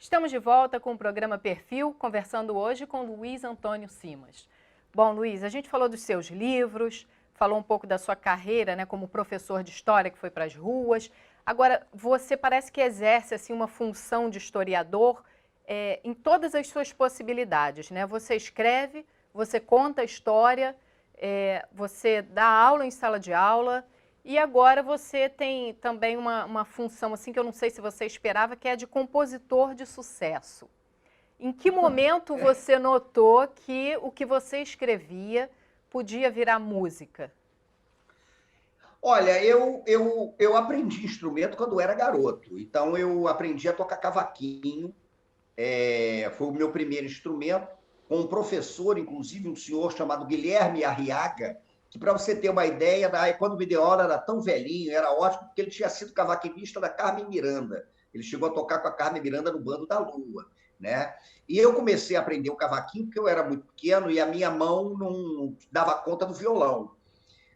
Estamos de volta com o programa Perfil, conversando hoje com Luiz Antônio Simas. Bom, Luiz, a gente falou dos seus livros, falou um pouco da sua carreira, né, como professor de história que foi para as ruas. Agora, você parece que exerce assim, uma função de historiador em todas as suas possibilidades, né? Você escreve, você conta a história, você dá aula em sala de aula. E agora você tem também uma função assim que eu não sei se você esperava, que é de compositor de sucesso. Em que momento você notou que o que você escrevia podia virar música? Olha, eu aprendi instrumento quando era garoto. Então, eu aprendi a tocar cavaquinho. Foi o meu primeiro instrumento, com um professor, inclusive um senhor chamado Guilherme Arriaga, que, para você ter uma ideia, quando me deu aula era tão velhinho, era ótimo, porque ele tinha sido cavaquinista da Carmen Miranda. Ele chegou a tocar com a Carmen Miranda no Bando da Lua, né? E eu comecei a aprender o cavaquinho porque eu era muito pequeno e a minha mão não dava conta do violão.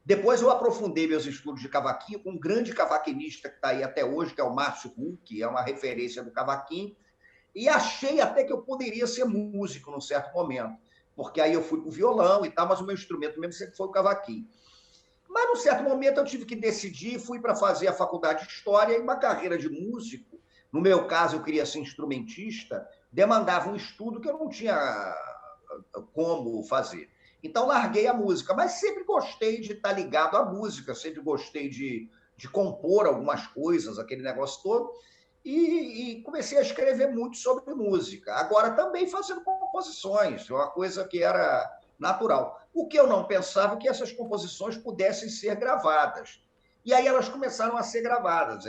Depois eu aprofundei meus estudos de cavaquinho com um grande cavaquinista que está aí até hoje, que é o Márcio Huck, que é uma referência do cavaquinho, e achei até que eu poderia ser músico num certo momento, porque aí eu fui para o violão e tal, mas o meu instrumento mesmo sempre foi o cavaquinho. Mas num certo momento eu tive que decidir, fui para fazer a faculdade de História e uma carreira de músico, no meu caso eu queria ser instrumentista, demandava um estudo que eu não tinha como fazer. Então, larguei a música, mas sempre gostei de estar ligado à música, sempre gostei de compor algumas coisas, aquele negócio todo, e comecei a escrever muito sobre música. Agora, também fazendo composições, uma coisa que era natural. O que eu não pensava é que essas composições pudessem ser gravadas. E aí elas começaram a ser gravadas.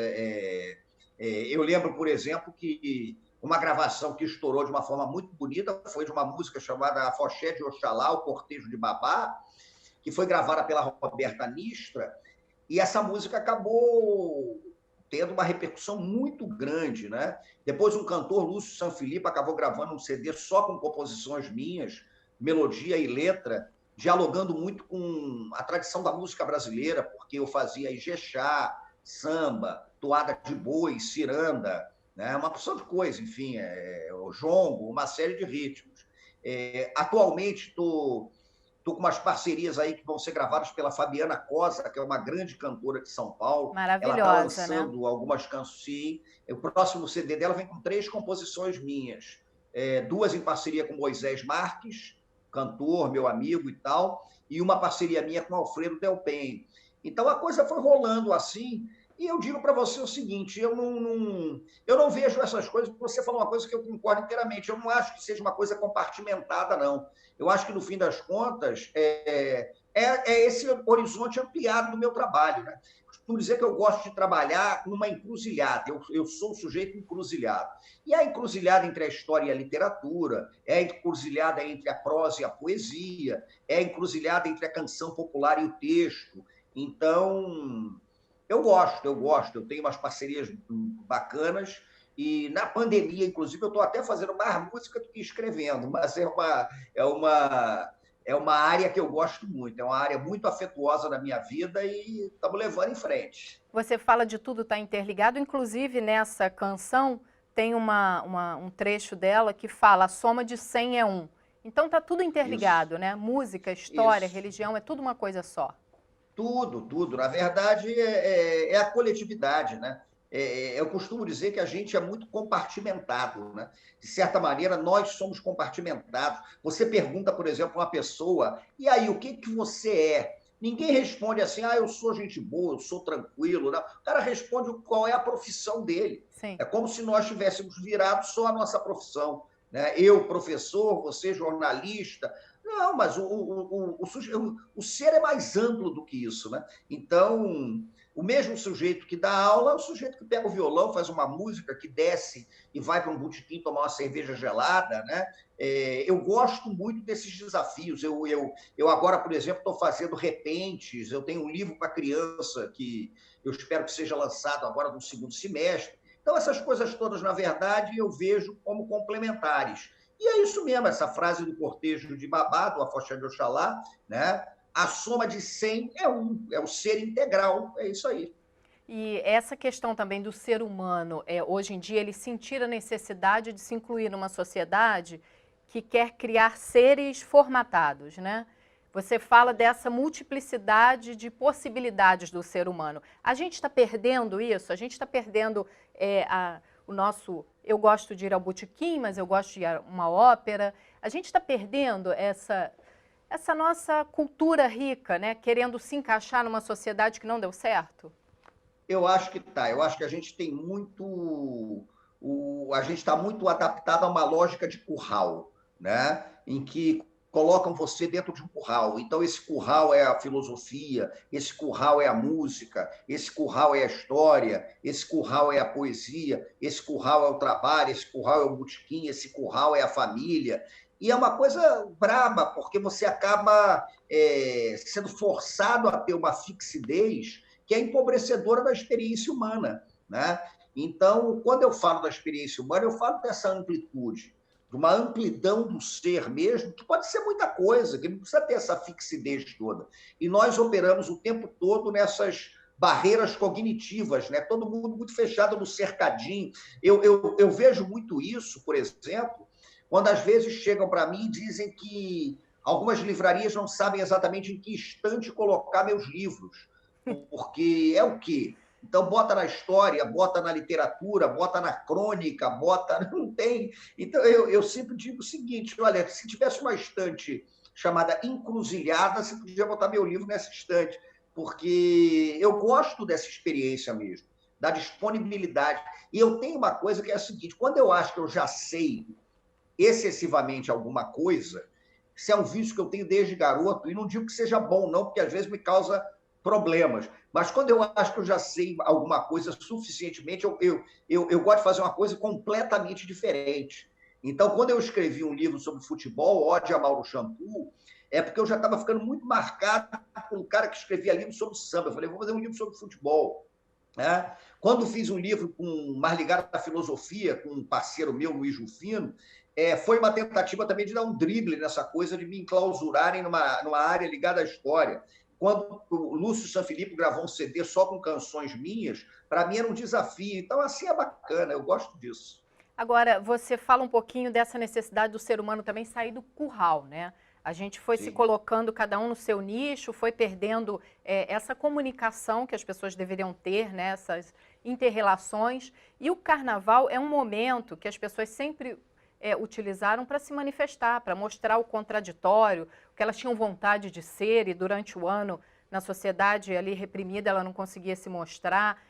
Eu lembro, por exemplo, que uma gravação que estourou de uma forma muito bonita foi de uma música chamada Afoxé de Oxalá, o Cortejo de Babá, que foi gravada pela Roberta Nistra, e essa música acabou tendo uma repercussão muito grande, né? Depois um cantor, Lúcio Sanfilippo, acabou gravando um CD só com composições minhas, melodia e letra, dialogando muito com a tradição da música brasileira, porque eu fazia Ijexá, samba, toada de boi, ciranda, né? Uma porção de coisa, enfim, o jongo, uma série de ritmos. Atualmente estou com umas parcerias aí que vão ser gravadas pela Fabiana Cosa, que é uma grande cantora de São Paulo. Ela está Maravilhosa, né? lançando algumas canções. O próximo CD dela vem com 3 composições minhas. 2 em parceria com Moisés Marques, cantor, meu amigo e tal, e uma parceria minha com Alfredo Del Penho. Então a coisa foi rolando assim, e eu digo para você o seguinte, eu não vejo essas coisas, você falou uma coisa que eu concordo inteiramente, eu não acho que seja uma coisa compartimentada, não. Eu acho que, no fim das contas, esse horizonte ampliado do meu trabalho. Né? Costumo dizer que eu gosto de trabalhar numa encruzilhada, eu sou um sujeito encruzilhado. E a encruzilhada entre a história e a literatura, é a encruzilhada entre a prosa e a poesia, é a encruzilhada entre a canção popular e o texto. Então, eu tenho umas parcerias bacanas, e na pandemia, inclusive, eu estou até fazendo mais música do que escrevendo, mas é uma área que eu gosto muito, é uma área muito afetuosa na minha vida e estamos levando em frente. Você fala de tudo está interligado, inclusive nessa canção tem um trecho dela que fala a soma de 100 é 1. Então está tudo Isso, interligado, né? Música, história, isso. religião, é tudo uma coisa só. Tudo, tudo. Na verdade, é a coletividade, né? Eu costumo dizer que a gente é muito compartimentado, né? De certa maneira, nós somos compartimentados. Você pergunta, por exemplo, a uma pessoa, e aí, o que que você é? Ninguém responde assim, eu sou gente boa, eu sou tranquilo. Não. O cara responde qual é a profissão dele. Sim. É como se nós tivéssemos virado só a nossa profissão. Né? Eu, professor, você, jornalista, não, mas o ser é mais amplo do que isso, né? Então, o mesmo sujeito que dá aula é o sujeito que pega o violão, faz uma música, que desce e vai para um botequim tomar uma cerveja gelada, né? Eu gosto muito desses desafios. Eu agora, por exemplo, estou fazendo repentes, eu tenho um livro para criança que eu espero que seja lançado agora no segundo semestre. Então, essas coisas todas, na verdade, eu vejo como complementares. E é isso mesmo, essa frase do Cortejo de Babá, do Afoxé de Oxalá, né? A soma de 100 é 1, é o ser integral, é isso aí. E essa questão também do ser humano, hoje em dia, ele sentir a necessidade de se incluir numa sociedade que quer criar seres formatados, né? Você fala dessa multiplicidade de possibilidades do ser humano. A gente está perdendo isso? A gente está perdendo o nosso... Eu gosto de ir ao botequim, mas eu gosto de ir a uma ópera. A gente está perdendo essa nossa cultura rica, né? Querendo se encaixar numa sociedade que não deu certo? Eu acho que tá. Eu acho que a gente tem muito. A gente está muito adaptado a uma lógica de curral, né? Em que colocam você dentro de um curral. Então, esse curral é a filosofia, esse curral é a música, esse curral é a história, esse curral é a poesia, esse curral é o trabalho, esse curral é o botequim, esse curral é a família. E é uma coisa braba, porque você acaba sendo forçado a ter uma fixidez que é empobrecedora da experiência humana, né? Então, quando eu falo da experiência humana, eu falo dessa amplitude, de uma amplidão do ser mesmo, que pode ser muita coisa, que não precisa ter essa fixidez toda. E nós operamos o tempo todo nessas barreiras cognitivas, né? Todo mundo muito fechado no cercadinho. Eu vejo muito isso, por exemplo, quando às vezes chegam para mim e dizem que algumas livrarias não sabem exatamente em que estante colocar meus livros, porque é o quê? Então, bota na história, bota na literatura, bota na crônica, bota. Não tem. Então, eu sempre digo o seguinte: olha, se tivesse uma estante chamada Encruzilhada, você podia botar meu livro nessa estante, porque eu gosto dessa experiência mesmo, da disponibilidade. E eu tenho uma coisa que é a seguinte: quando eu acho que eu já sei excessivamente alguma coisa, se é um vício que eu tenho desde garoto, e não digo que seja bom, não, porque às vezes me causa problemas. Mas quando eu acho que eu já sei alguma coisa suficientemente, eu gosto de fazer uma coisa completamente diferente. Então, quando eu escrevi um livro sobre futebol, Ode a Mauro Shampoo, é porque eu já estava ficando muito marcado por um cara que escrevia livro sobre samba. Eu falei, vou fazer um livro sobre futebol. Né? Quando fiz um livro mais ligado à filosofia, com um parceiro meu, Luiz Rufino, foi uma tentativa também de dar um drible nessa coisa de me enclausurarem numa área ligada à história. Quando o Lúcio Sanfilippo gravou um CD só com canções minhas, para mim era um desafio. Então, assim é bacana, eu gosto disso. Agora, você fala um pouquinho dessa necessidade do ser humano também sair do curral, né? A gente foi se Sim. colocando cada um no seu nicho, foi perdendo essa comunicação que as pessoas deveriam ter, né? Essas inter-relações. E o carnaval é um momento que as pessoas sempre utilizaram para se manifestar, para mostrar o contraditório, o que elas tinham vontade de ser e durante o ano, na sociedade ali reprimida, ela não conseguia se mostrar.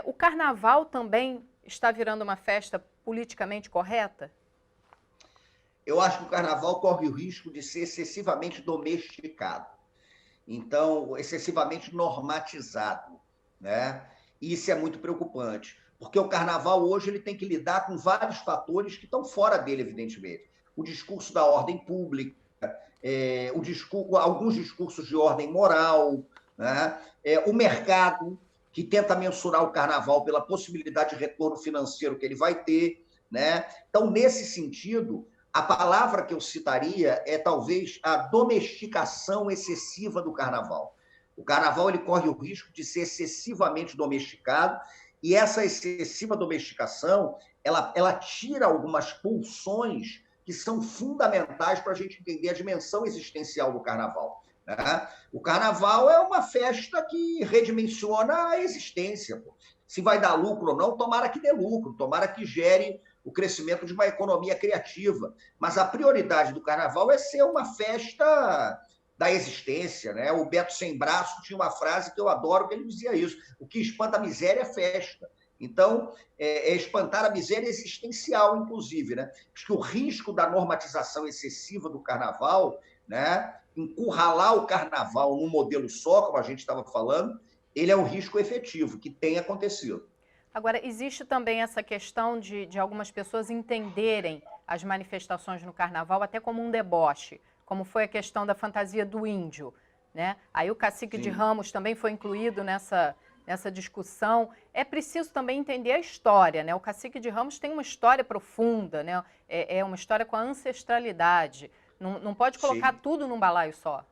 O carnaval também está virando uma festa politicamente correta? Eu acho que o carnaval corre o risco de ser excessivamente domesticado. Então, excessivamente normatizado, né? E isso é muito preocupante, porque o carnaval hoje ele tem que lidar com vários fatores que estão fora dele, evidentemente. O discurso da ordem pública, alguns discursos de ordem moral, né? O mercado, que tenta mensurar o carnaval pela possibilidade de retorno financeiro que ele vai ter, né? Então, nesse sentido, a palavra que eu citaria é talvez a domesticação excessiva do carnaval. O carnaval ele corre o risco de ser excessivamente domesticado, e essa excessiva domesticação ela tira algumas pulsões que são fundamentais para a gente entender a dimensão existencial do carnaval. Né? O carnaval é uma festa que redimensiona a existência. Pô. Se vai dar lucro ou não, tomara que dê lucro, tomara que gere o crescimento de uma economia criativa. Mas a prioridade do carnaval é ser uma festa da existência. Né? O Beto Sem Braço tinha uma frase que eu adoro, que ele dizia isso: o que espanta a miséria é festa. Então, espantar a miséria existencial, inclusive. Né? Acho que o risco da normatização excessiva do carnaval, né? Encurralar o carnaval num modelo só, como a gente estava falando, ele é um risco efetivo, que tem acontecido. Agora, existe também essa questão de algumas pessoas entenderem as manifestações no carnaval até como um deboche, como foi a questão da fantasia do índio, né? Aí o Cacique de Ramos também foi incluído nessa discussão. É preciso também entender a história, né? O Cacique de Ramos tem uma história profunda, né? Uma história com a ancestralidade. Não pode colocar tudo num balaio só.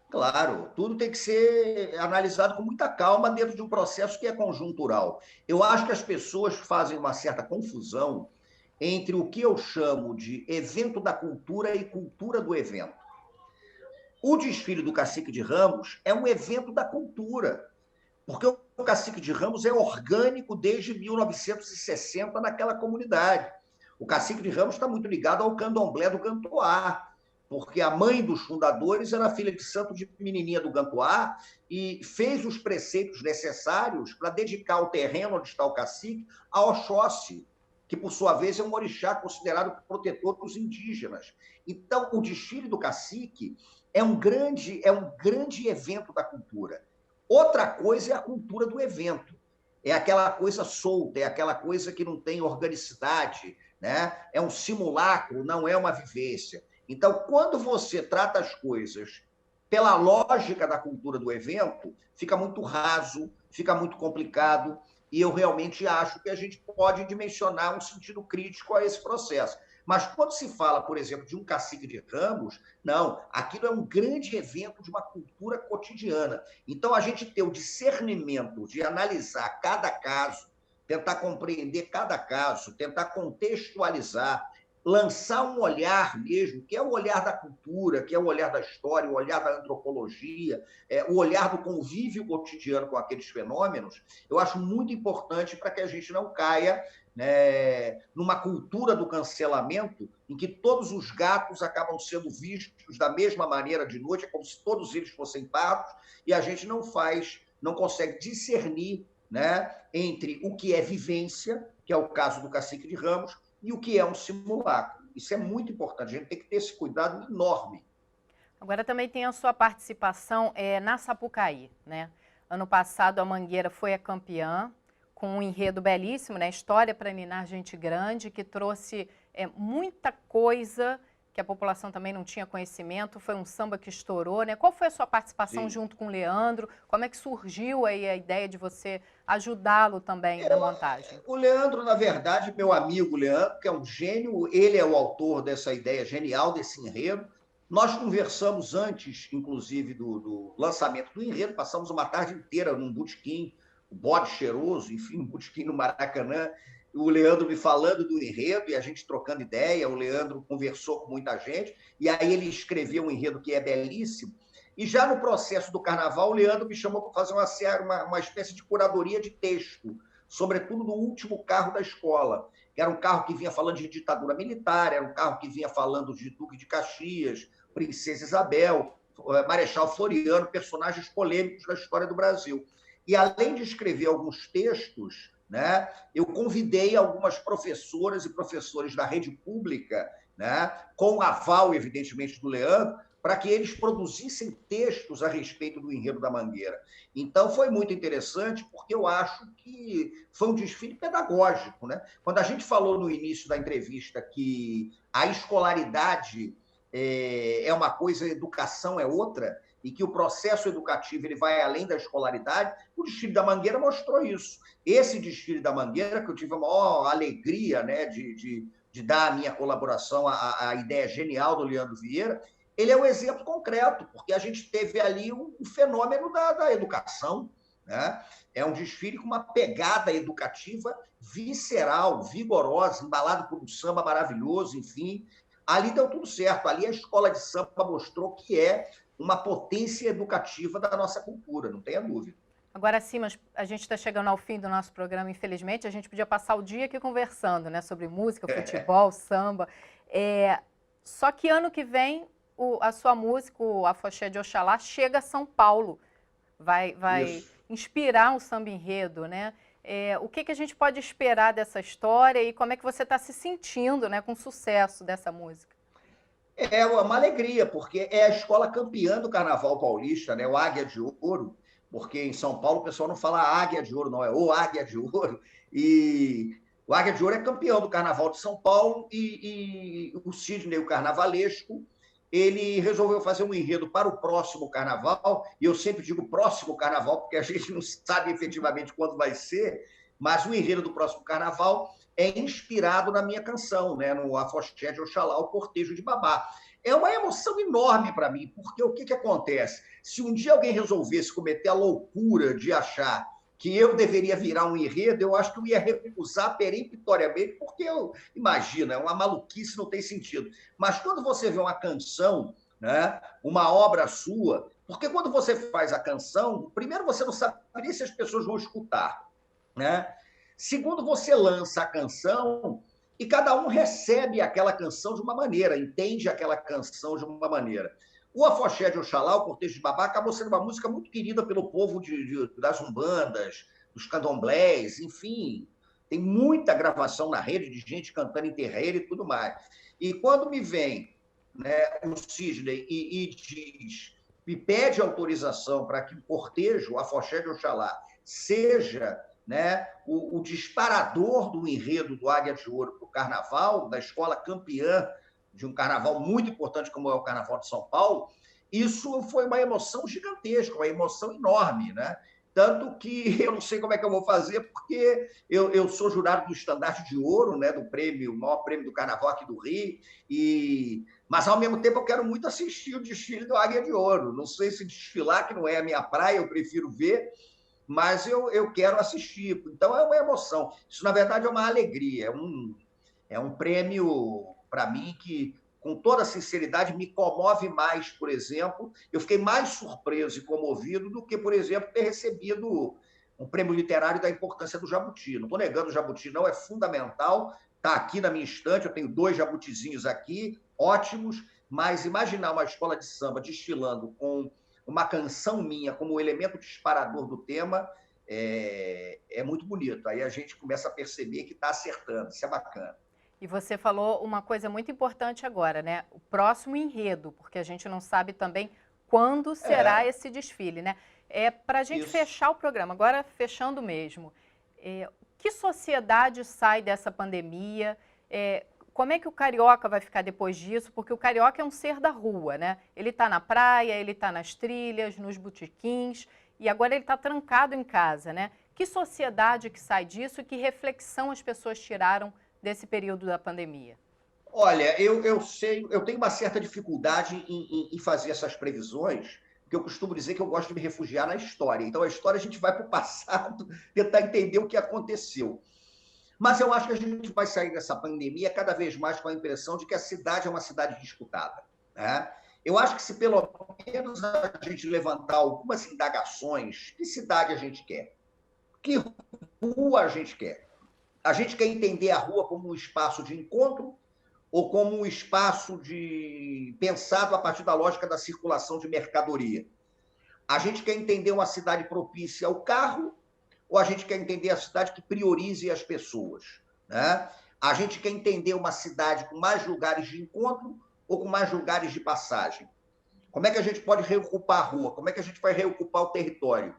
Claro, tudo tem que ser analisado com muita calma dentro de um processo que é conjuntural. Eu acho que as pessoas fazem uma certa confusão entre o que eu chamo de evento da cultura e cultura do evento. O desfile do Cacique de Ramos é um evento da cultura, porque o Cacique de Ramos é orgânico desde 1960 naquela comunidade. O Cacique de Ramos está muito ligado ao candomblé do Gantoá, porque a mãe dos fundadores era filha de santo de menininha do Gantoá e fez os preceitos necessários para dedicar o terreno onde está o cacique a Oxóssi, que, por sua vez, é um orixá considerado protetor dos indígenas. Então, o desfile do cacique é um grande evento da cultura. Outra coisa é a cultura do evento. É aquela coisa solta, é aquela coisa que não tem organicidade, né? É um simulacro, não é uma vivência. Então, quando você trata as coisas pela lógica da cultura do evento, fica muito raso, fica muito complicado, e eu realmente acho que a gente pode dimensionar um sentido crítico a esse processo. Mas quando se fala, por exemplo, de um cacique de Ramos, não, aquilo é um grande evento de uma cultura cotidiana. Então, a gente ter o discernimento de analisar cada caso, tentar compreender cada caso, tentar contextualizar, lançar um olhar mesmo, que é o olhar da cultura, que é o olhar da história, o olhar da antropologia, o olhar do convívio cotidiano com aqueles fenômenos, eu acho muito importante para que a gente não caia, né, numa cultura do cancelamento em que todos os gatos acabam sendo vistos da mesma maneira de noite, é como se todos eles fossem pardos, e a gente não consegue discernir, né, entre o que é vivência, que é o caso do Cacique de Ramos, e o que é um simulacro. Isso é muito importante, a gente tem que ter esse cuidado enorme. Agora também tem a sua participação na Sapucaí, né? Ano passado a Mangueira foi a campeã, com um enredo belíssimo, né? História para Ninar Gente Grande, que trouxe muita coisa que a população também não tinha conhecimento. Foi um samba que estourou, né? Qual foi a sua participação Sim. junto com o Leandro? Como é que surgiu aí a ideia de você ajudá-lo também na montagem? O Leandro, na verdade, meu amigo Leandro, que é um gênio, ele é o autor dessa ideia genial, desse enredo. Nós conversamos antes, inclusive, do lançamento do enredo, passamos uma tarde inteira num botequim, o Bode Cheiroso, enfim, um botequim no Maracanã, o Leandro me falando do enredo e a gente trocando ideia, o Leandro conversou com muita gente, e aí ele escreveu um enredo que é belíssimo, e já no processo do carnaval, o Leandro me chamou para fazer uma espécie de curadoria de texto, sobretudo no último carro da escola, que era um carro que vinha falando de ditadura militar, era um carro que vinha falando de Duque de Caxias, Princesa Isabel, Marechal Floriano, personagens polêmicos da história do Brasil. E além de escrever alguns textos, né, eu convidei algumas professoras e professores da rede pública, né, com o aval, evidentemente, do Leandro, para que eles produzissem textos a respeito do enredo da Mangueira. Então, foi muito interessante, porque eu acho que foi um desfile pedagógico, né? Quando a gente falou no início da entrevista que a escolaridade é uma coisa, a educação é outra, e que o processo educativo ele vai além da escolaridade, o desfile da Mangueira mostrou isso. Esse desfile da Mangueira, que eu tive a maior alegria, né, de dar a minha colaboração à ideia genial do Leandro Vieira, ele é um exemplo concreto, porque a gente teve ali um fenômeno da educação, né? É um desfile com uma pegada educativa visceral, vigorosa, embalado por um samba maravilhoso, enfim. Ali deu tudo certo, ali a escola de samba mostrou que é uma potência educativa da nossa cultura, não tenha dúvida. Agora sim, mas a gente está chegando ao fim do nosso programa, infelizmente. A gente podia passar o dia aqui conversando, né, sobre música, futebol, samba. Só que ano que vem a sua música, o Afoxé de Oxalá, chega a São Paulo. Vai inspirar um samba enredo, né? O que a gente pode esperar dessa história e como é que você está se sentindo, né, com o sucesso dessa música? É uma alegria, porque é a escola campeã do Carnaval Paulista, né? O Águia de Ouro, porque em São Paulo o pessoal não fala Águia de Ouro, não, é o Águia de Ouro. E o Águia de Ouro é campeão do Carnaval de São Paulo e o Sidney, o carnavalesco, ele resolveu fazer um enredo para o próximo carnaval, e eu sempre digo próximo carnaval, porque a gente não sabe efetivamente quando vai ser, mas o enredo do próximo carnaval é inspirado na minha canção, né, no Afoxé de Oxalá, o Cortejo de Babá. é uma emoção enorme para mim, porque o que acontece? Se um dia alguém resolvesse cometer a loucura de achar que eu deveria virar um enredo, eu acho que eu ia recusar peremptoriamente, porque imagina, é uma maluquice, não tem sentido. Mas quando você vê uma canção, né, uma obra sua, porque quando você faz a canção, primeiro você não sabe nem se as pessoas vão escutar, né? Segundo, você lança a canção e cada um recebe aquela canção de uma maneira, entende aquela canção de uma maneira. O Afoxé de Oxalá, o Cortejo de Babá, acabou sendo uma música muito querida pelo povo das umbandas, dos candomblés, enfim. Tem muita gravação na rede de gente cantando em terreiro e tudo mais. E quando me vem, né, o Sidney e diz, me pede autorização para que o cortejo, o Afoxé de Oxalá, seja, né, o disparador do enredo do Águia de Ouro para o Carnaval, da escola campeã de um carnaval muito importante como é o Carnaval de São Paulo, isso foi uma emoção gigantesca, uma emoção enorme, né? Tanto que eu não sei como é que eu vou fazer, porque eu sou jurado do Estandarte de Ouro, né, do prêmio, o maior prêmio do Carnaval aqui do Rio, mas, ao mesmo tempo, eu quero muito assistir o desfile do Águia de Ouro. Não sei se desfilar, que não é a minha praia, eu prefiro ver, mas eu quero assistir. Então, é uma emoção. Isso, na verdade, é uma alegria, é um prêmio, para mim, que, com toda sinceridade, me comove mais, por exemplo. Eu fiquei mais surpreso e comovido do que, por exemplo, ter recebido um prêmio literário da importância do Jabuti. Não estou negando o Jabuti, não, é fundamental. Está aqui na minha estante, eu tenho 2 jabutizinhos aqui, ótimos, mas imaginar uma escola de samba desfilando com uma canção minha como elemento disparador do tema é muito bonito. Aí a gente começa a perceber que está acertando, isso é bacana. E você falou uma coisa muito importante agora, né? O próximo enredo, porque a gente não sabe também quando será É, esse desfile, né? Para a gente isso. fechar o programa, agora fechando mesmo, que sociedade sai dessa pandemia? Como é que o carioca vai ficar depois disso? Porque o carioca é um ser da rua, né? Ele está na praia, ele está nas trilhas, nos botequins, e agora ele está trancado em casa, né? Que sociedade que sai disso e que reflexão as pessoas tiraram desse período da pandemia? Olha, eu sei, eu tenho uma certa dificuldade em fazer essas previsões, porque eu costumo dizer que eu gosto de me refugiar na história. Então, a história a gente vai para o passado tentar entender o que aconteceu. Mas eu acho que a gente vai sair dessa pandemia cada vez mais com a impressão de que a cidade é uma cidade disputada, né? Eu acho que se pelo menos a gente levantar algumas indagações, que cidade a gente quer? Que rua a gente quer? A gente quer entender a rua como um espaço de encontro ou como um espaço pensado a partir da lógica da circulação de mercadoria? A gente quer entender uma cidade propícia ao carro ou a gente quer entender a cidade que priorize as pessoas, né? A gente quer entender uma cidade com mais lugares de encontro ou com mais lugares de passagem? Como é que a gente pode reocupar a rua? Como é que a gente vai reocupar o território?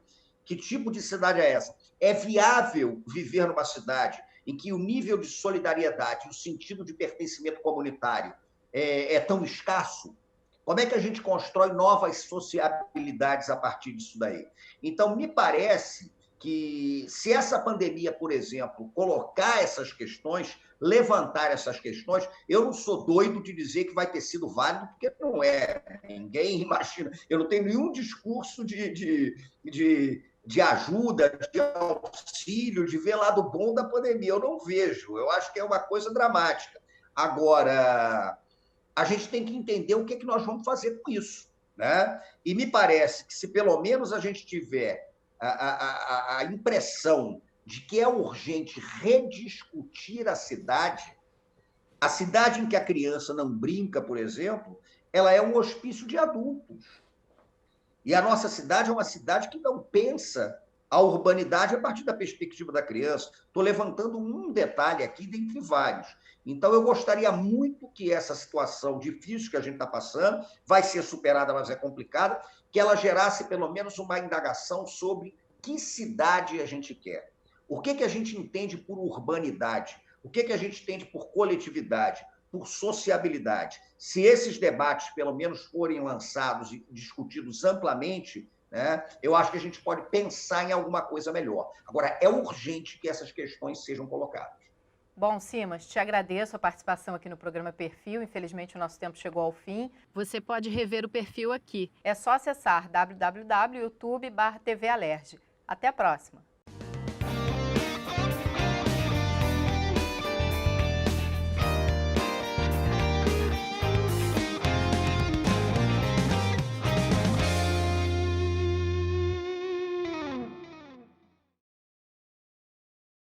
Que tipo de cidade é essa? É viável viver numa cidade em que o nível de solidariedade, o sentido de pertencimento comunitário é tão escasso? Como é que a gente constrói novas sociabilidades a partir disso daí? Então, me parece que se essa pandemia, por exemplo, colocar essas questões, levantar essas questões, eu não sou doido de dizer que vai ter sido válido, porque não é. Ninguém imagina. Eu não tenho nenhum discurso de ajuda, de auxílio, de ver lado bom da pandemia. Eu não vejo. Eu acho que é uma coisa dramática. Agora, a gente tem que entender o que, é que nós vamos fazer com isso, né? E me parece que se pelo menos a gente tiver a impressão de que é urgente rediscutir a cidade em que a criança não brinca, por exemplo, ela é um hospício de adultos. E a nossa cidade é uma cidade que não pensa a urbanidade a partir da perspectiva da criança. Estou levantando um detalhe aqui dentre vários. Então, eu gostaria muito que essa situação difícil que a gente está passando, vai ser superada, mas é complicada, que ela gerasse pelo menos uma indagação sobre que cidade a gente quer. O que a gente entende por urbanidade? O que a gente entende por coletividade? Por sociabilidade? Se esses debates, pelo menos, forem lançados e discutidos amplamente, né, eu acho que a gente pode pensar em alguma coisa melhor. Agora, é urgente que essas questões sejam colocadas. Bom, Simas, te agradeço a participação aqui no programa Perfil. Infelizmente, o nosso tempo chegou ao fim. Você pode rever o perfil aqui. É só acessar www.youtube.com/tvalerj. Até a próxima!